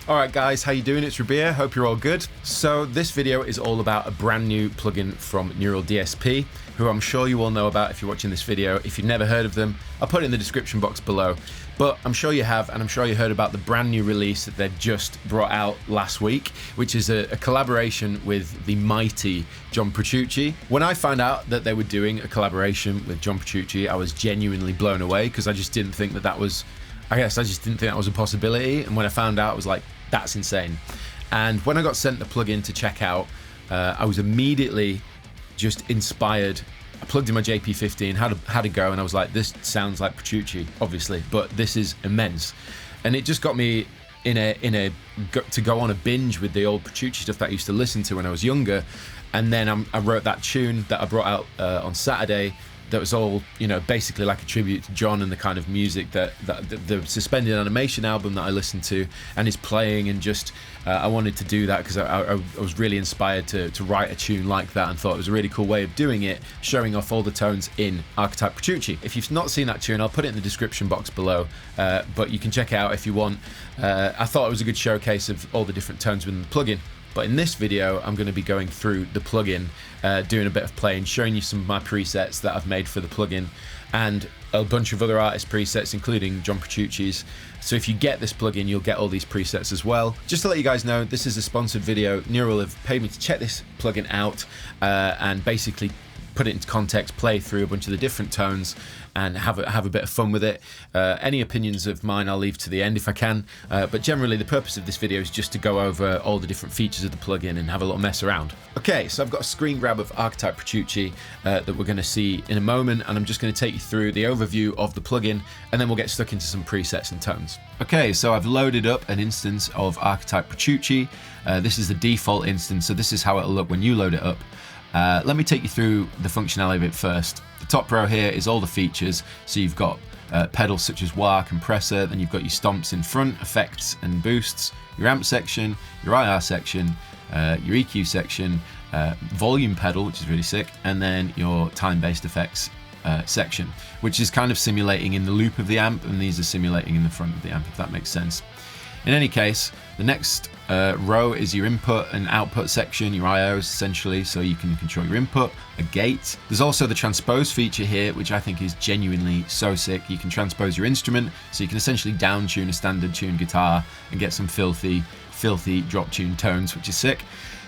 Alright guys, how you doing? It's Rabea, hope you're all good. So this video is all about a brand new plugin from Neural DSP, who I'm sure you all know about if you're watching this video. If you've never heard of them, I'll put it in the description box below. But I'm sure you have, and I'm sure you heard about the brand new release that they've just brought out last week, which is a collaboration with the mighty John Petrucci. When I found out that they were doing a collaboration with John Petrucci, I was genuinely blown away, because I just didn't think that was a possibility. And when I found out, I was like, that's insane. And when I got sent the plugin to check out, I was immediately just inspired. I plugged in my JP15, had a go, and I was like, this sounds like Petrucci, obviously, but this is immense. And it just got me to go on a binge with the old Petrucci stuff that I used to listen to when I was younger. And then I wrote that tune that I brought out on Saturday. That was all, you know, basically like a tribute to John and the kind of music that the Suspended Animation album that I listened to and is playing, and just I wanted to do that because I was really inspired to write a tune like that, and thought it was a really cool way of doing it, showing off all the tones in Archetype Petrucci. If you've not seen that tune, I'll put it in the description box below, but you can check it out if you want. I thought it was a good showcase of all the different tones within the plugin. But in this video, I'm going to be going through the plugin, doing a bit of playing, showing you some of my presets that I've made for the plugin, and a bunch of other artist presets, including John Petrucci's. So if you get this plugin, you'll get all these presets as well. Just to let you guys know, this is a sponsored video. Neural have paid me to check this plugin out and basically put it into context, play through a bunch of the different tones, and have a bit of fun with it. Any opinions of mine I'll leave to the end if I can, but generally the purpose of this video is just to go over all the different features of the plugin and have a little mess around. Okay, so I've got a screen grab of Archetype Petrucci that we're going to see in a moment, and I'm just going to take you through the overview of the plugin, and then we'll get stuck into some presets and tones. Okay, so I've loaded up an instance of Archetype Petrucci. This is the default instance, so this is how it'll look when you load it up. Let me take you through the functionality of it first. The top row here is all the features. So you've got pedals such as wah, compressor, then you've got your stomps in front, effects and boosts, your amp section, your IR section, your EQ section, volume pedal, which is really sick, and then your time-based effects section, which is kind of simulating in the loop of the amp, and these are simulating in the front of the amp, if that makes sense. In any case, the next row is your input and output section, your IOs essentially, so you can control your input, a gate. There's also the transpose feature here, which I think is genuinely so sick. You can transpose your instrument, so you can essentially down tune a standard tuned guitar and get some filthy drop tune tones, which is sick.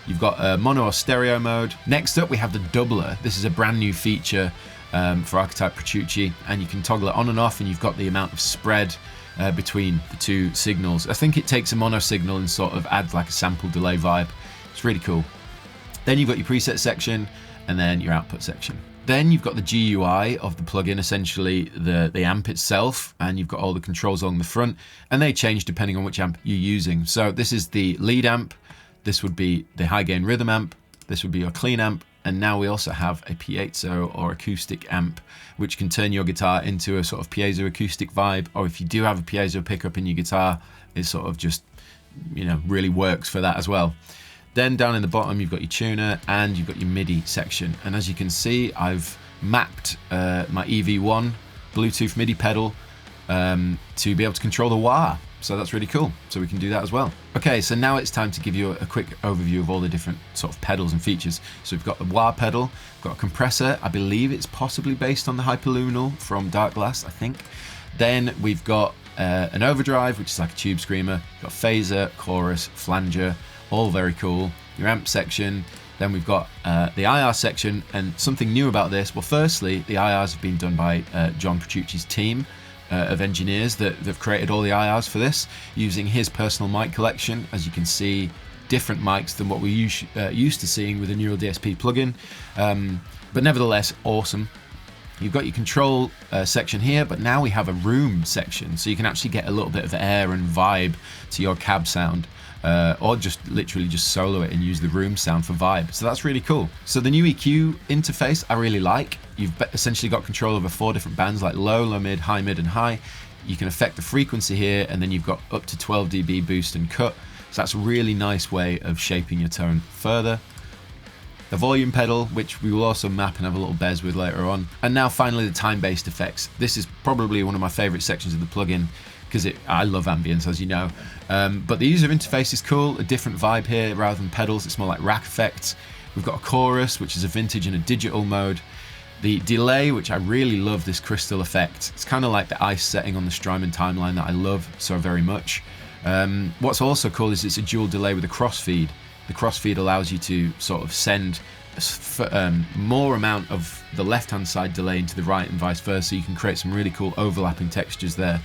You've got mono or stereo mode. Next up we have the doubler. This is a brand new feature for Archetype Petrucci, and you can toggle it on and off, and you've got the amount of spread between the two signals. I think it takes a mono signal and sort of adds like a sample delay vibe. It's really cool. Then you've got your preset section, and then your output section. Then you've got the GUI of the plugin, essentially the amp itself, and you've got all the controls along the front, and they change depending on which amp you're using. So this is the lead amp, this would be the high gain rhythm amp, this would be your clean amp, and now we also have a piezo or acoustic amp, which can turn your guitar into a sort of piezo acoustic vibe, or if you do have a piezo pickup in your guitar, it sort of just, you know, really works for that as well. Then down in the bottom, you've got your tuner and you've got your MIDI section. And as you can see, I've mapped my EV1 Bluetooth MIDI pedal to be able to control the wah. So that's really cool. So we can do that as well. Okay, so now it's time to give you a quick overview of all the different sort of pedals and features. So we've got the wah pedal, we've got a compressor. I believe it's possibly based on the Hyperluminal from Dark Glass, I think. Then we've got an overdrive, which is like a tube screamer. We've got phaser, chorus, flanger, all very cool. Your amp section. Then we've got the IR section, and something new about this. Well, firstly, the IRs have been done by John Petrucci's team of engineers that have created all the IRs for this, using his personal mic collection. As you can see, different mics than what we're used to seeing with the Neural DSP plugin, but nevertheless awesome. You've got your control section here, but now we have a room section, so you can actually get a little bit of air and vibe to your cab sound, or just literally just solo it and use the room sound for vibe. So that's really cool. So the new EQ interface I really like. You've essentially got control over 4 different bands, like low, low mid, and high. You can affect the frequency here, and then you've got up to 12 dB boost and cut. So that's a really nice way of shaping your tone further. The volume pedal, which we will also map and have a little bez with later on. And now finally the time-based effects. This is probably one of my favorite sections of the plugin, because I love ambience, as you know. But the user interface is cool, a different vibe here rather than pedals. It's more like rack effects. We've got a chorus, which is a vintage and a digital mode. The delay, which I really love, this crystal effect. It's kind of like the ice setting on the Strymon timeline that I love so very much. What's also cool is it's a dual delay with a crossfeed. The crossfeed allows you to sort of send more amount of the left-hand side delay into the right and vice versa. You can create some really cool overlapping textures there.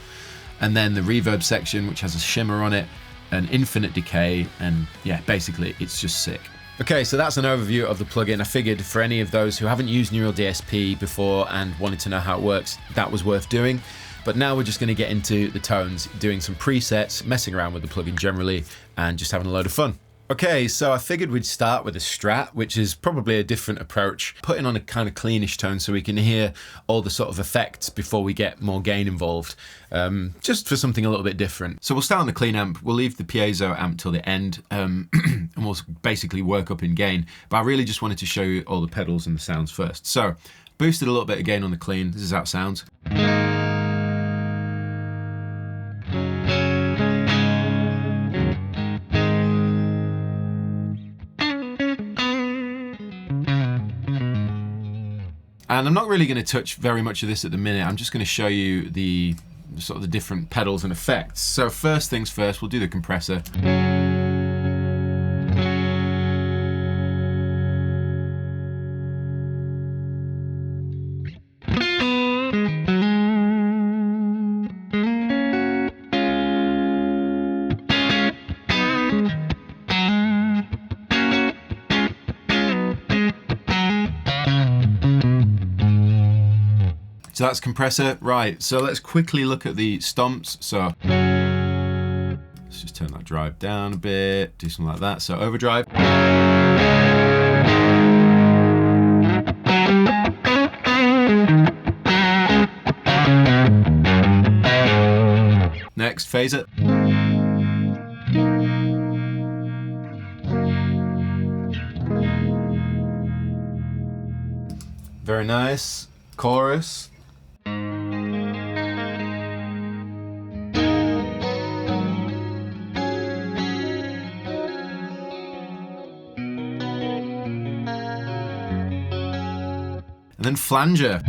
And then the reverb section, which has a shimmer on it, an infinite decay, and yeah, basically it's just sick. Okay, so that's an overview of the plugin. I figured for any of those who haven't used Neural DSP before and wanted to know how it works, that was worth doing. But now we're just going to get into the tones, doing some presets, messing around with the plugin generally, and just having a load of fun. Okay, so I figured we'd start with a Strat, which is probably a different approach, putting on a kind of cleanish tone so we can hear all the sort of effects before we get more gain involved, just for something a little bit different. So we'll start on the clean amp, we'll leave the piezo amp till the end, and we'll basically work up in gain. But I really just wanted to show you all the pedals and the sounds first. So, boosted a little bit of gain on the clean, this is how it sounds. And I'm not really going to touch very much of this at the minute. I'm just going to show you the sort of the different pedals and effects. So first things first, we'll do the compressor. So that's compressor, right, so let's quickly look at the stomps. So let's just turn that drive down a bit, do something like that. So overdrive. Next, phase it. Very nice. Chorus. And then flanger.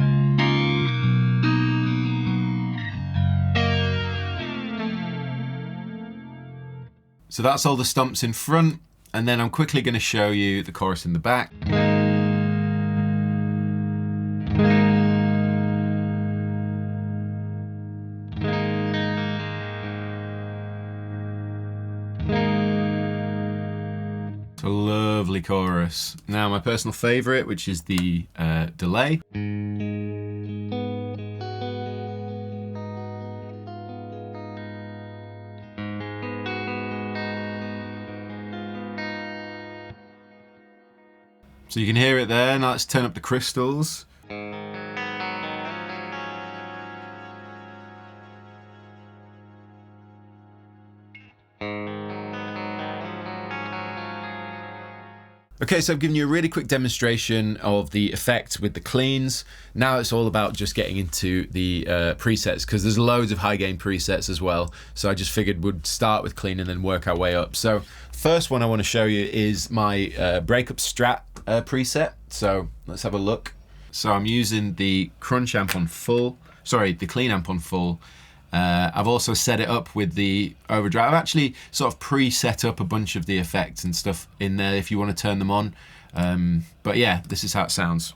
So that's all the stomps in front, and then I'm quickly going to show you the chorus in the back. A lovely chorus. Now my personal favourite, which is the delay. So you can hear it there. Now let's turn up the crystals. Okay, so I've given you a really quick demonstration of the effect with the cleans. Now it's all about just getting into the presets, because there's loads of high gain presets as well. So I just figured we'd start with clean and then work our way up. So first one I want to show you is my breakup Strat preset. So let's have a look. So I'm using the crunch amp on full, sorry, the clean amp on full. I've also set it up with the overdrive. I've actually sort of pre-set up a bunch of the effects and stuff in there if you want to turn them on. But yeah, this is how it sounds.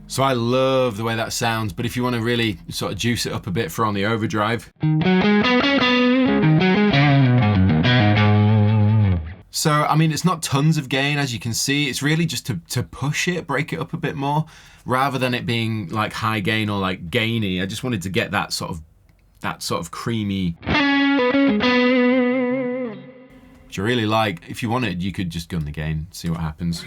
So I love the way that sounds, but if you want to really sort of juice it up a bit for on the overdrive. So, I mean, it's not tons of gain, as you can see. It's really just to push it, break it up a bit more, rather than it being like high gain or like gainy. I just wanted to get that sort of creamy, which I really like. If you wanted, you could just gun the gain, see what happens.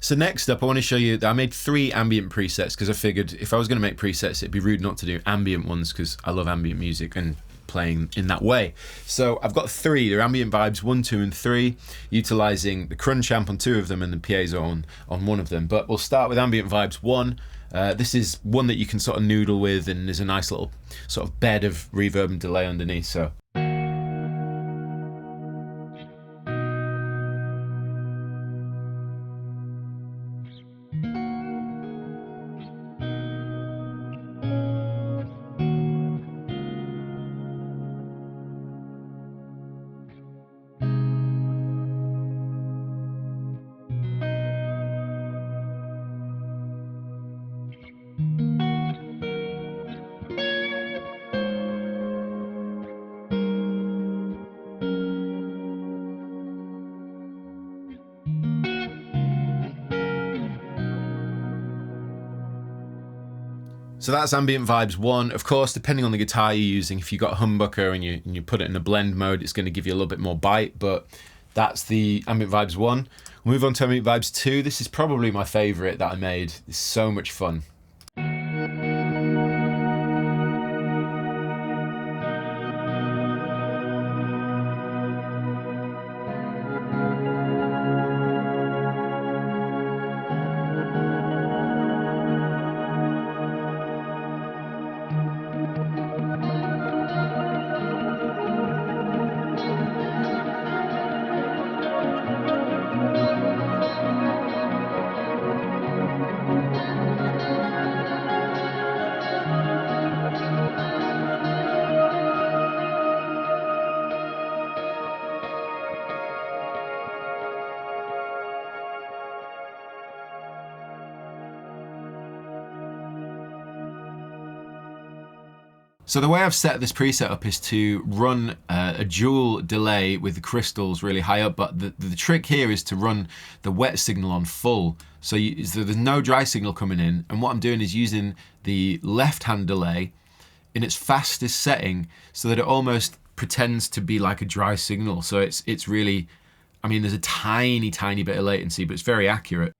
So next up, I want to show you that I made 3 ambient presets because I figured if I was going to make presets, it'd be rude not to do ambient ones because I love ambient music and playing in that way. So I've got 3. They're ambient vibes 1, 2, and 3, utilizing the crunch amp on 2 of them and the piezo on 1 of them. But we'll start with ambient vibes 1. This is one that you can sort of noodle with, and there's a nice little sort of bed of reverb and delay underneath. So. So that's ambient vibes 1. Of course, depending on the guitar you're using, if you've got a humbucker and you put it in a blend mode, it's going to give you a little bit more bite, but that's the ambient vibes 1. We'll move on to ambient vibes 2. This is probably my favorite that I made. It's so much fun. So the way I've set this preset up is to run a dual delay with the crystals really high up, but the trick here is to run the wet signal on full. So there's no dry signal coming in, and what I'm doing is using the left-hand delay in its fastest setting so that it almost pretends to be like a dry signal. So it's really, I mean, there's a tiny bit of latency, but it's very accurate.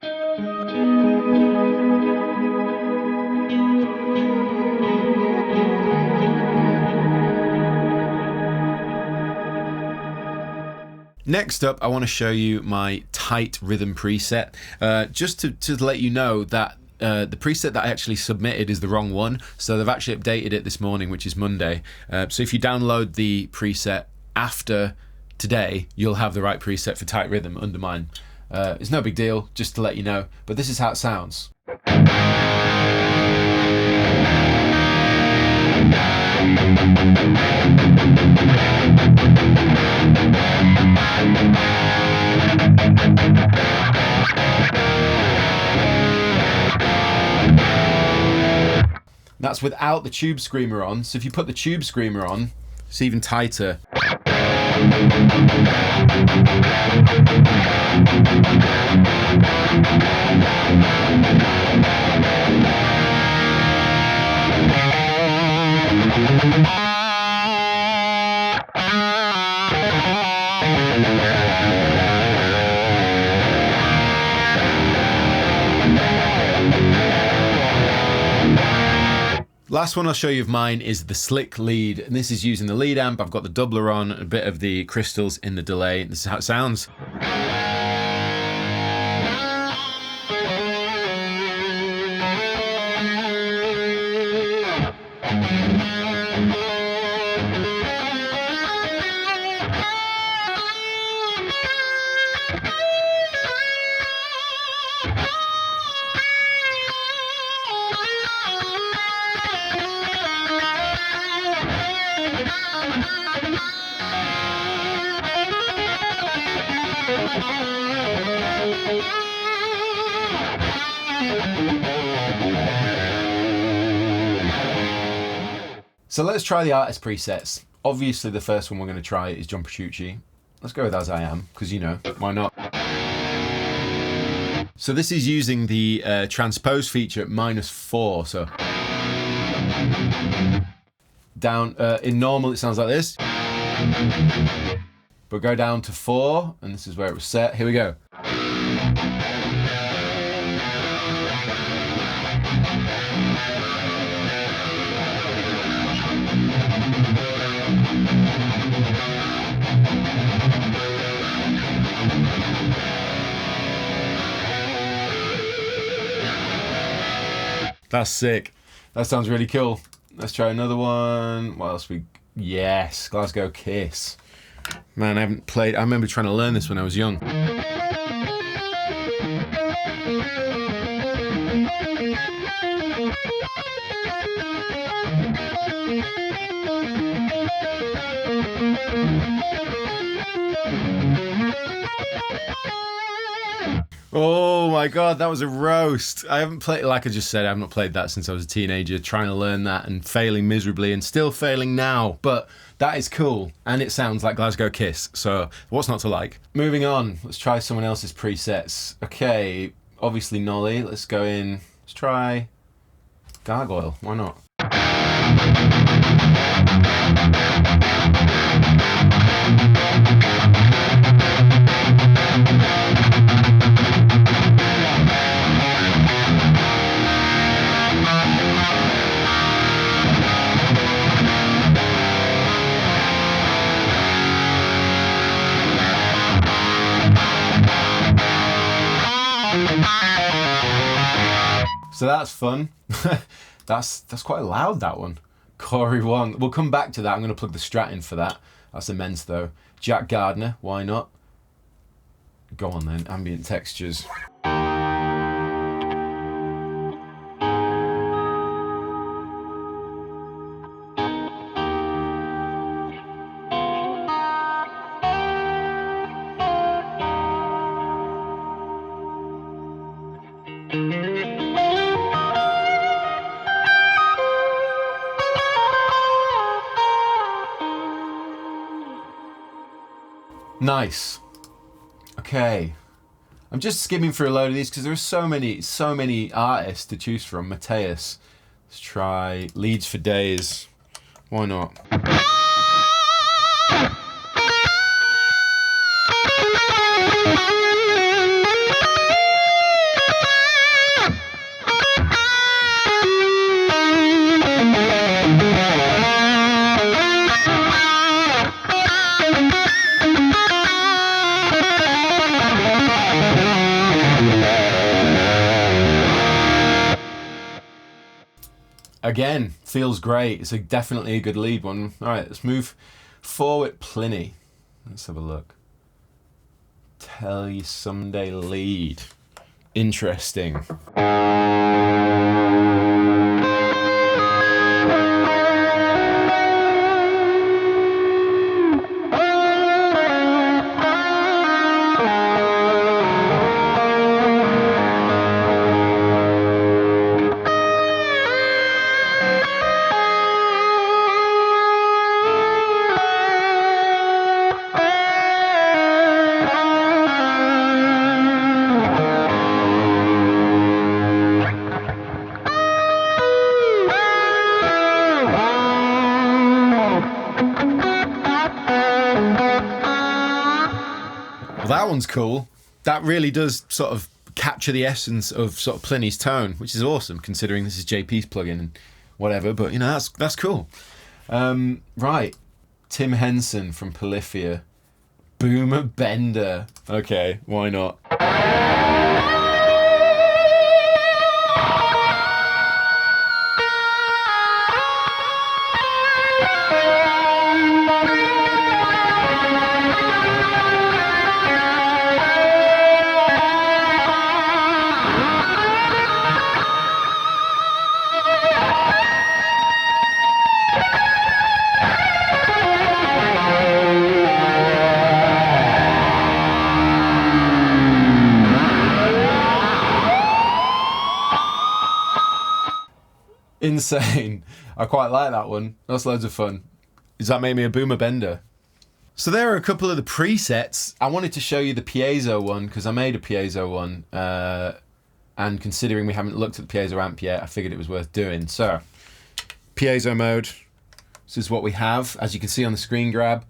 Next up, I want to show you my tight rhythm preset, just to let you know that the preset that I actually submitted is the wrong one. So they've actually updated it this morning, which is Monday. So if you download the preset after today, you'll have the right preset for tight rhythm under mine. It's no big deal, just to let you know, but this is how it sounds. That's without the tube screamer on, so if you put the tube screamer on, it's even tighter. Last one I'll show you of mine is the slick lead, and this is using the lead amp. I've got the doubler on, a bit of the crystals in the delay. This is how it sounds. So let's try the artist presets. Obviously the first one we're going to try is John Petrucci. Let's go with As I Am, because you know, why not? So this is using the transpose feature at -4, so down in normal it sounds like this, but go down to 4, and this is where it was set. Here we go. That's sick. That sounds really cool. Let's try another one. What else Yes, Glasgow Kiss. Man, I haven't played. I remember trying to learn this when I was young. Oh my god, that was a roast. I haven't played, like I just said, I haven't played that since I was a teenager, trying to learn that and failing miserably and still failing now. But that is cool, and it sounds like Glasgow Kiss, so what's not to like? Moving on, let's try someone else's presets. Okay, obviously Nolly, let's go in, let's try Gargoyle, why not? So that's fun. that's quite loud, that one. Corey 1. We'll come back to that. I'm going to plug the Strat in for that. That's immense though. Jack Gardner, why not? Go on then, ambient textures. Nice. Okay. I'm just skimming through a load of these because there are so many artists to choose from. Mateus. Let's try Leads for Days. Why not? Again, feels great. It's definitely a good lead one. All right, let's move forward. Pliny. Let's have a look. Tell You Someday lead. Interesting. That one's cool. That really does sort of capture the essence of sort of Pliny's tone, which is awesome considering this is JP's plugin and whatever, but you know, that's cool. Right. Tim Henson from Polyphia. Boomer Bender. Okay, why not? Insane. I quite like that one. That's loads of fun. Does that make me a boomer bender? So there are a couple of the presets. I wanted to show you the piezo one because I made a piezo one, and considering we haven't looked at the piezo amp yet, I figured it was worth doing. So piezo mode, this is what we have, as you can see on the screen grab.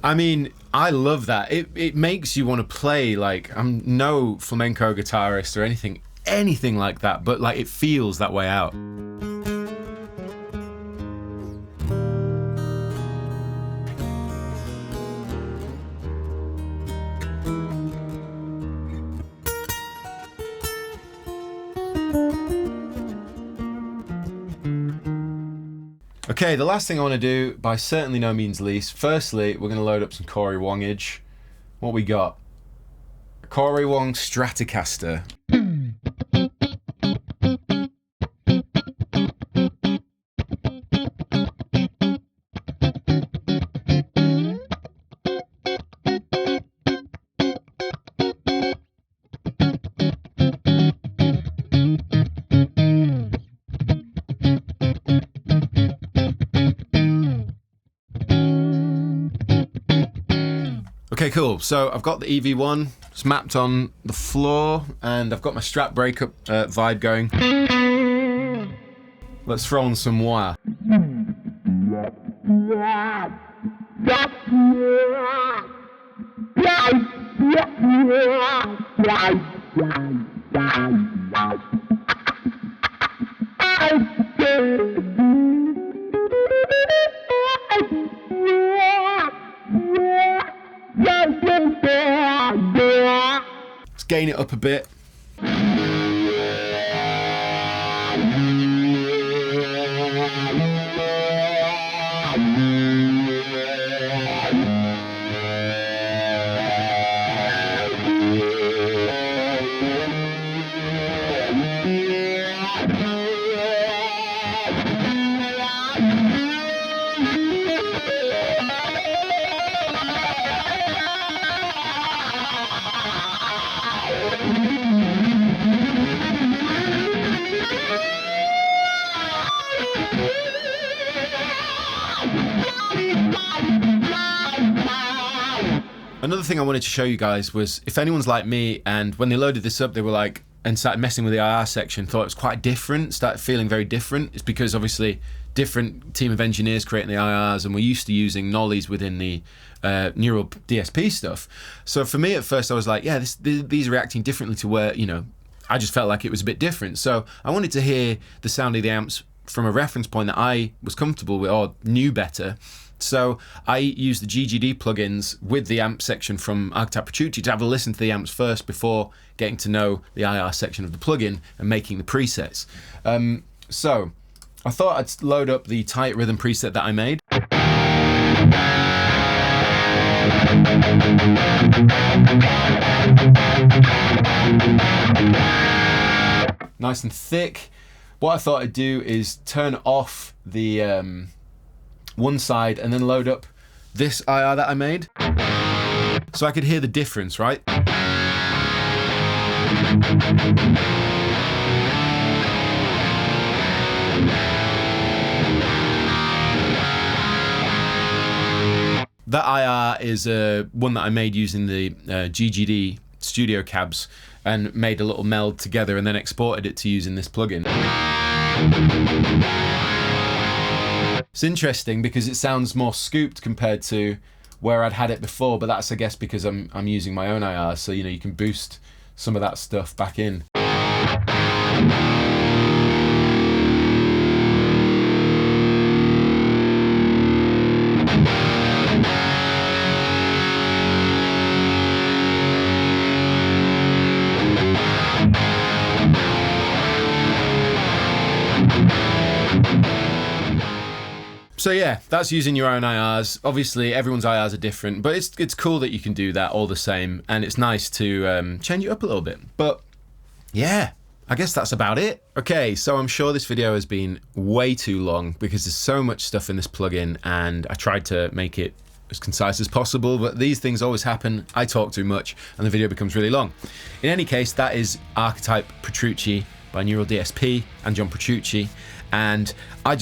I mean, I love that. It makes you want to play. Like, I'm no flamenco guitarist or anything like that, but like it feels that way out. Okay, the last thing I want to do, by certainly no means least, firstly, we're going to load up some Corey Wongage. What we got? Corey Wong Stratocaster. Okay, cool. So I've got the EV1, it's mapped on the floor, and I've got my Strat breakup vibe going. Let's throw on some wah. Let's gain it up a bit. Another thing I wanted to show you guys was, if anyone's like me and when they loaded this up they were like, and started messing with the IR section, thought it was quite different, started feeling very different, it's because obviously different team of engineers creating the IRs, and we're used to using nollies within the neural DSP stuff. So for me at first I was like, yeah, these are reacting differently to where, you know, I just felt like it was a bit different. So I wanted to hear the sound of the amps from a reference point that I was comfortable with or knew better. So I used the GGD plugins with the amp section from Archetype Petrucci to have a listen to the amps first before getting to know the IR section of the plugin and making the presets. So I thought I'd load up the tight rhythm preset that I made. Nice and thick. What I thought I'd do is turn off the one side and then load up this IR that I made, so I could hear the difference, right? That IR is one that I made using the GGD studio cabs and made a little meld together and then exported it to use in this plugin. It's interesting because it sounds more scooped compared to where I'd had it before, but that's, I guess, because I'm using my own IRs, so you know, you can boost some of that stuff back in. So yeah, that's using your own IRs. Obviously, everyone's IRs are different, but it's cool that you can do that all the same, and it's nice to change it up a little bit. But yeah, I guess that's about it. Okay, so I'm sure this video has been way too long because there's so much stuff in this plugin, and I tried to make it as concise as possible, but these things always happen. I talk too much, and the video becomes really long. In any case, that is Archetype Petrucci by Neural DSP and John Petrucci, and I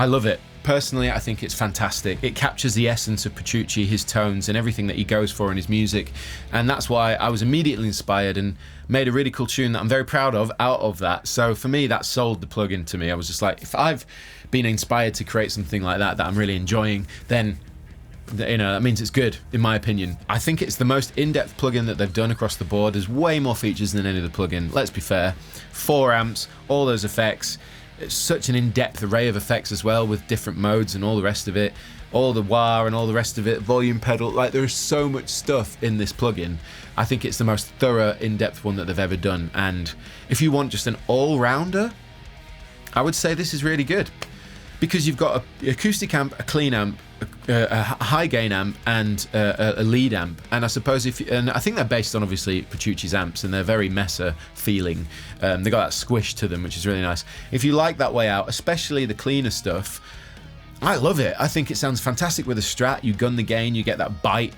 love it. Personally, I think it's fantastic. It captures the essence of Petrucci, his tones, and everything that he goes for in his music. And that's why I was immediately inspired and made a really cool tune that I'm very proud of out of that. So for me, that sold the plugin to me. I was just like, if I've been inspired to create something like that I'm really enjoying, then You know, that means it's good, in my opinion. I think it's the most in-depth plugin that they've done across the board. There's way more features than any other plugin, let's be fair. 4 amps, all those effects. It's such an in-depth array of effects as well, with different modes and all the rest of it. All the wah and all the rest of it, volume pedal, like there's so much stuff in this plugin. I think it's the most thorough, in-depth one that they've ever done. And if you want just an all-rounder, I would say this is really good. Because you've got an acoustic amp, a clean amp, a high gain amp, and a lead amp. And I suppose and I think they're based on obviously Petrucci's amps, and they're very Mesa feeling. They got that squish to them, which is really nice. If you like that way out, especially the cleaner stuff, I love it. I think it sounds fantastic with a Strat. You gun the gain, you get that bite.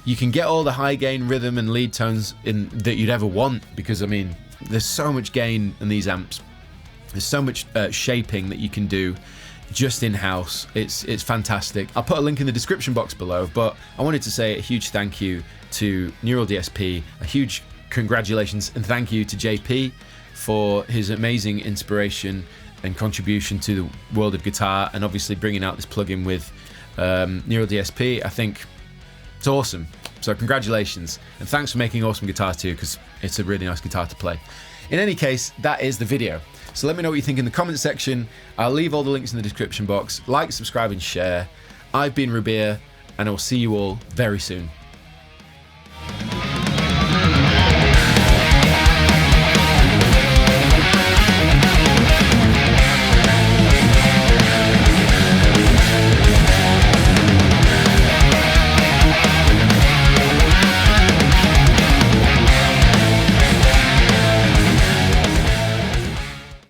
You can get all the high gain rhythm and lead tones in that you'd ever want, because I mean, there's so much gain in these amps. There's so much shaping that you can do just in-house. It's fantastic. I'll put a link in the description box below, but I wanted to say a huge thank you to Neural DSP, a huge congratulations and thank you to JP for his amazing inspiration and contribution to the world of guitar, and obviously bringing out this plugin with Neural DSP. I think it's awesome. So congratulations, and thanks for making awesome guitars too, because it's a really nice guitar to play. In any case, that is the video. So let me know what you think in the comment section. I'll leave all the links in the description box. Like, subscribe, and share. I've been Rabea, and I will see you all very soon.